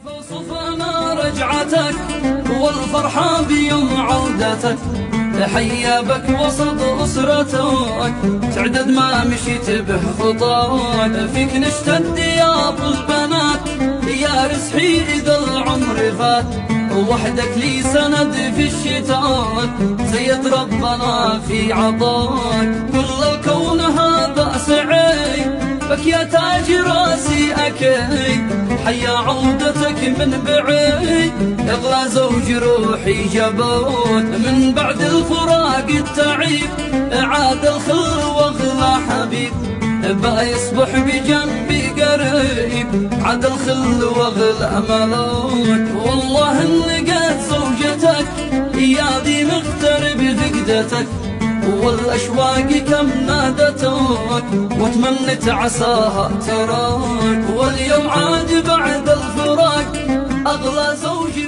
صفنا رجعتك والفرحة بيوم عودتك، تحيا بك وسط أسرتك، تعدد ما مشيت به خطاك، فيك نشتد يا أبو البنات يا رزحي إذا العمر فات، وحدك لي سند في الشتات، زيد ربنا في عطاك، كل الكون هذا سعي بك يا تاج راسي أكيد، حيا عودتك من بعيد اغلى زوج روحي جبوت، من بعد الفراق التعيب عاد الخل واغلى حبيب، با يصبح بجنبي قريب عاد الخل واغلى ملوك، والله ان لقيت زوجتك يا ذي مغترب فقدتك، والأشواق كم نادتك وتمنت عساها تراك، واليوم عاد بعد الفراق أغلى زوج